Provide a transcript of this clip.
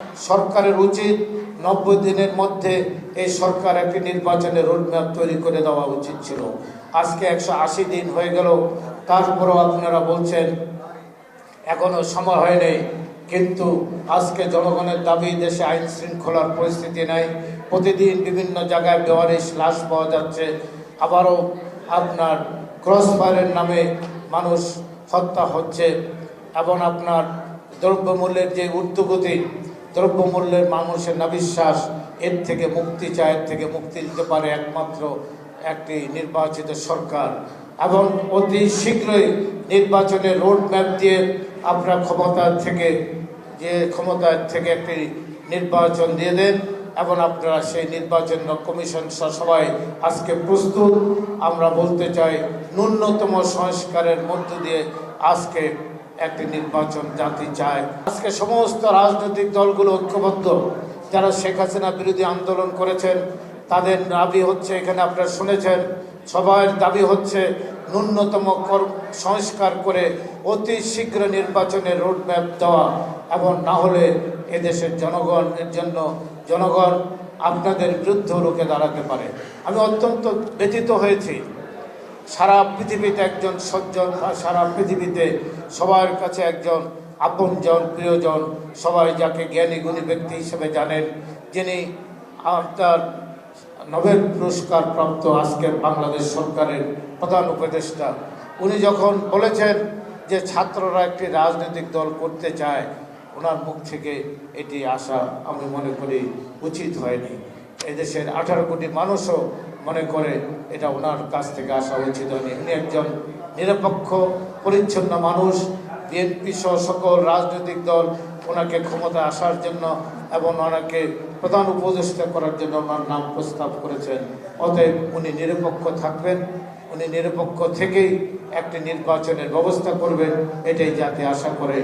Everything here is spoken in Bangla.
সরকারের উচিত 90 দিনের মধ্যে এই সরকার একটি নির্বাচনের রোডম্যাপ তৈরি করে দেওয়া উচিত ছিল। আজকে 180 দিন হয়ে গেল, তারপরও আপনারা বলছেন এখনো সময় হয়নি। কিন্তু আজকে জনগণের দাবি, দেশে আইন শৃঙ্খলার পরিস্থিতি নাই, প্রতিদিন বিভিন্ন জায়গায় বেওয়ারিশ লাশ পাওয়া যাচ্ছে, আবারও আপনার ক্রসফায়ারের নামে মানুষ হত্যা হচ্ছে, এবং আপনার দ্রব্যমূল্যের যে ঊর্ধ্বগতি, দ্রব্যমূল্যের মানুষের নাবিশ্বাস, এর থেকে মুক্তি চায়, এর থেকে মুক্তি দিতে পারে একমাত্র একটি নির্বাচিত সরকার। এবং অতি শীঘ্রই নির্বাচনের রোডম্যাপ দিয়ে আপনার ক্ষমতার থেকে একটি নির্বাচন দিয়ে দেন, এবং আপনারা সেই নির্বাচন কমিশন সবাই আজকে প্রস্তুত। আমরা বলতে চাই, ন্যূনতম সংস্কারের মধ্য দিয়ে আজকে একটি নির্বাচন জাতি চায়। আজকে সমস্ত রাজনৈতিক দলগুলো ঐক্যবদ্ধ, যারা শেখ হাসিনা বিরোধী আন্দোলন করেছেন, তাদের দাবি হচ্ছে, এখানে আপনারা শুনেছেন, সবার দাবি হচ্ছে ন্যূনতম সংস্কার করে অতি শীঘ্র নির্বাচনের রোডম্যাপ দেওয়া, এবং না হলে এদেশের জনগণ আপনাদের বিরুদ্ধে রুখে দাঁড়াতে পারে। আমি অত্যন্ত ব্যথিত হয়েছি। সারা পৃথিবীতে একজন সজ্জন, সারা পৃথিবীতে সবার কাছে একজন আপনজন, প্রিয়জন, সবাই যাকে জ্ঞানী গুণী ব্যক্তি হিসেবে জানেন, যিনি আপনার নোবেল পুরস্কার প্রাপ্ত আজকের বাংলাদেশ সরকারের প্রধান উপদেষ্টা, উনি যখন বলেছেন যে ছাত্ররা একটি রাজনৈতিক দল করতে চায়, ওনার মুখ থেকে এটি আসা আমি মনে করি উচিত হয়নি। এদেশের 18 কোটি মানুষও মনে করে এটা ওনার কাছ থেকে আসা উচিত হয়নি। উনি একজন নিরপেক্ষ পরিচ্ছন্ন মানুষ। বিএনপি সহ সকল রাজনৈতিক দল ওনাকে ক্ষমতায় আসার জন্য এবং ওনাকে প্রধান উপদেষ্টা করার জন্য ওনার নাম প্রস্তাব করেছেন। অতএব উনি নিরপেক্ষ থাকবেন, উনি নিরপেক্ষ থেকেই একটি নির্বাচনের ব্যবস্থা করবেন, এটাই জাতি আশা করে।